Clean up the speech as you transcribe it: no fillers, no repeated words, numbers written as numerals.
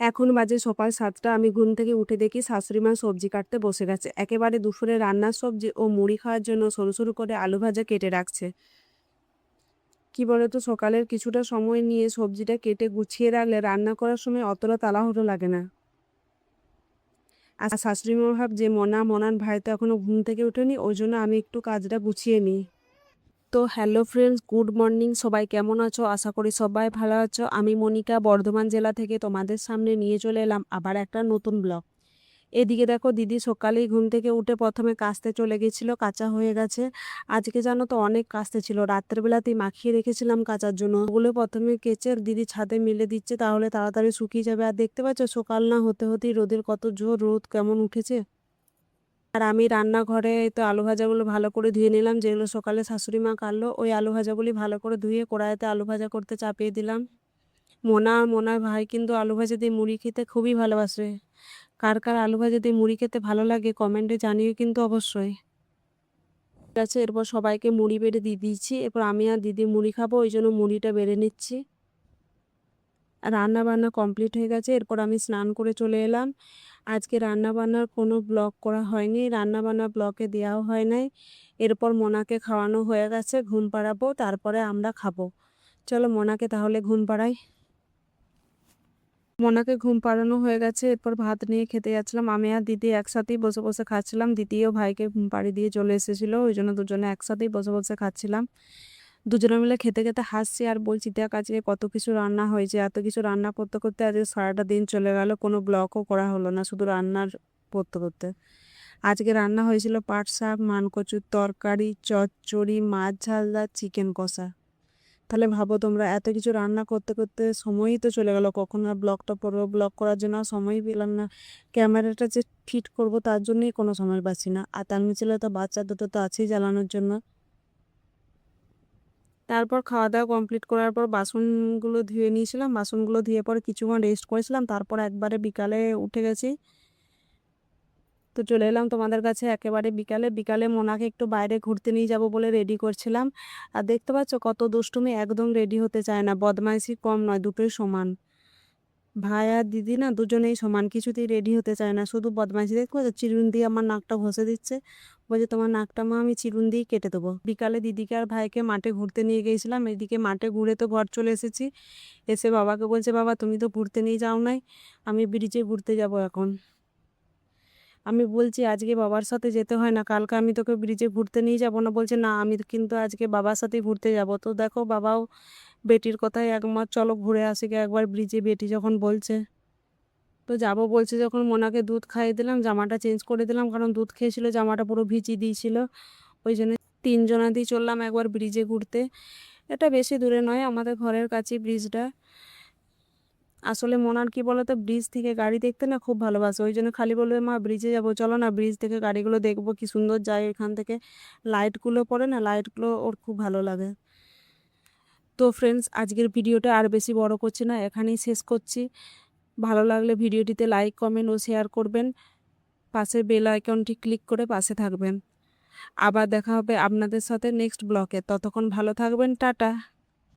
এখন বাজে সকাল 7টা। আমি ঘুম থেকে উঠে দেখি শাশুড়ি মা সবজি কাটতে বসে গেছে। একেবারে দুপুরে রান্নার সবজি ও মুড়ি খাওয়ার জন্য সরু সরু করে আলু ভাজা কেটে রাখছে। কি বলতো, সকালের কিছুটা সময় নিয়ে সবজিটা কেটে গুছিয়ে রাখলে রান্না করার সময় অতটা তাড়াহুড়ো লাগে না। আর শাশুড়ি মা ভাবছে মনার ভাই তো এখনো ঘুম থেকে ওঠেনি, ওই জন্য আমি একটু কাজটা গুছিয়ে নিই। তো হ্যালো ফ্রেন্ডস, গুড মর্নিং। সবাই কেমন আছো? আশা করি সবাই ভালো আছো। আমি মনিকা বর্ধমান জেলা থেকে তোমাদের সামনে নিয়ে চলে এলাম আবার একটা নতুন ব্লগ। এদিকে দেখো, দিদি সকালেই ঘুম থেকে উঠে প্রথমে কাচতে চলে গেছিলো, কাঁচা হয়ে গেছে। আজকে জানো তো অনেক কাচতে ছিল, রাত্রের বেলাতেই মাখিয়ে রেখেছিলাম কাচার জন্য। ওগুলো প্রথমে কেচে দিদি ছাদে মেলে দিচ্ছে, তাহলে তাড়াতাড়ি শুকিয়ে যাবে। আর দেখতে পাচ্ছ সকাল না হতে হতেই রোদের কত জোর, রোদ কেমন উঠেছে। আর আমি রান্নাঘরে তো আলু ভাজাগুলো ভালো করে ধুয়ে নিলাম, যেগুলো সকালে শাশুড়ি মা কাটলো। ওই আলু ভাজাগুলি ভালো করে ধুয়ে কড়াইতে আলু ভাজা করতে চাপিয়ে দিলাম। মোনার ভাই কিন্তু আলু ভাজা দিয়ে মুড়ি খেতে খুবই ভালোবাসে। কার কার আলু ভাজা দিয়ে মুড়ি খেতে ভালো লাগে কমেন্টে জানিও কিন্তু অবশ্যই। ঠিক আছে, এরপর সবাইকে মুড়ি বেড়ে দিয়ে দিয়েছি। এরপর আমি আর দিদি মুড়ি খাবো, ওই জন্য মুড়িটা বেড়ে নিচ্ছি। রান্না বান্না কমপ্লিট হয়ে গেছে, এরপর আমি স্নান করে চলে এলাম। আজকে রান্না বান্নার কোনো ব্লগ করা হয়নি, রান্না বান্না ব্লগে দেওয়াও হয় নাই। এরপর মোনাকে খাওয়ানো হয়ে গেছে, ঘুম পাড়াবো, তারপরে আমরা খাবো। চলো মোনাকে তাহলে ঘুম পাড়াই। মোনাকে ঘুম পাড়ানো হয়ে গেছে, এরপর ভাত নিয়ে খেতে যাচ্ছিলাম। আমি আর দিদি একসাথেই বসে বসে খাচ্ছিলাম। দিদিও ভাইকে ঘুম পাড়িয়ে দিয়ে চলে এসেছিলো, ওই জন্য দুজনে একসাথেই বসে বসে খাচ্ছিলাম। দুজনে মিলে খেতে খেতে হাসছি আর বলছি দেখ আজকে কত কিছু রান্না হয়েছে। এত কিছু রান্না করতে করতে আজকে সারাটা দিন চলে গেল, কোনো ব্লগও করা হলো না, শুধু রান্নার করতে করতে। আজকে রান্না হয়েছিল পাট শাক, মানকচুর তরকারি, চচ্চড়ি, মাছ ঝালদা, চিকেন কষা। তাহলে ভাবো তোমরা, এত কিছু রান্না করতে করতে সময়ই তো চলে গেল, কখন আর ব্লগটা করবো। ব্লগ করার জন্য সময়ই পেলাম না। ক্যামেরাটা যে ফিট করব তার জন্যই কোনো সময় পাচ্ছি না। আর তার ছেলে তো বাচ্চা দুটো তো আছেই জ্বালানোর জন্য। তারপর খাওয়া দাওয়া কমপ্লিট করার পর বাসনগুলো ধুয়ে নিয়েছিলাম, বাসনগুলো ধুয়ে পরে কিছুক্ষণ রেস্ট করেছিলাম, তারপর একবারে বিকালে উঠে গেছি। তো চলে এলাম তোমাদের কাছে একেবারে বিকালে। বিকালে মোনাকে একটু বাইরে ঘুরতে নিয়ে যাব বলে রেডি করছিলাম। আর দেখতে পাচ্ছ কত দুষ্টুমি, একদম রেডি হতে চায় না, বদমাইশি কম নয়, দুটোই সমান। ভাই আর দিদি না দুজনেই সমান, কিছুতেই রেডি হতে চায় না, শুধু বদমাইশি। দেখতে পাচ্ছ চিরুন দিয়ে আমার নাকটা ঘষে দিচ্ছে, বলছে তোমার নাকটা মা আমি চিরুন দিয়েই কেটে দেবো। বিকালে দিদিকে আর ভাইকে মাঠে ঘুরতে নিয়ে গিয়েছিলাম, এদিকে মাঠে ঘুরে তো ঘর চলে এসেছি। এসে বাবাকে বলছে বাবা তুমি তো ঘুরতে নিয়ে যাও নাই, আমি ব্রিজে ঘুরতে যাব এখন। আমি বলছি আজকে বাবার সাথে যেতে হয় না, কালকে আমি তোকে ব্রিজে ঘুরতে নিয়ে যাব না। বলছে না আমি কিন্তু আজকে বাবার সাথে ঘুরতে যাব। তো দেখো বাবাও বেটির কথায় একমত, চলো ঘুরে আসি একবার ব্রিজে, বেটি যখন বলছে। তো যাবো বলছে যখন মোনাকে দুধ খাইয়ে দিলাম, জামাটা চেঞ্জ করে দিলাম, কারণ দুধ খেয়েছিল, জামাটা পুরো ভিজিয়ে দিয়েছিল। ওই জন্য তিনজনা দিয়ে চললাম একবার ব্রিজে ঘুরতে। এটা বেশি দূরে নয়, আমাদের ঘরের কাছেই ব্রিজটা। আসলে মোনার কি বলতো, ব্রিজ থেকে গাড়ি দেখতে না খুব ভালোবাসে, ওই জন্য খালি বলবে মা ব্রিজে যাবো, চলো না ব্রিজ থেকে গাড়িগুলো দেখবো, কি সুন্দর যায় এখান থেকে, লাইটগুলো পড়ে না, লাইটগুলো ওর খুব ভালো লাগে। তো ফ্রেন্ডস, আজকের ভিডিওটা আর বেশি বড় করছি না, এখানেই শেষ করছি। ভালো লাগলে ভিডিওটিতে লাইক কমেন্ট ও শেয়ার করবেন, পাশের বেল আইকনটি ক্লিক করে পাশে থাকবেন। আবার দেখা হবে আপনাদের সাথে নেক্সট ব্লগে, ততক্ষণ ভালো থাকবেন, টাটা।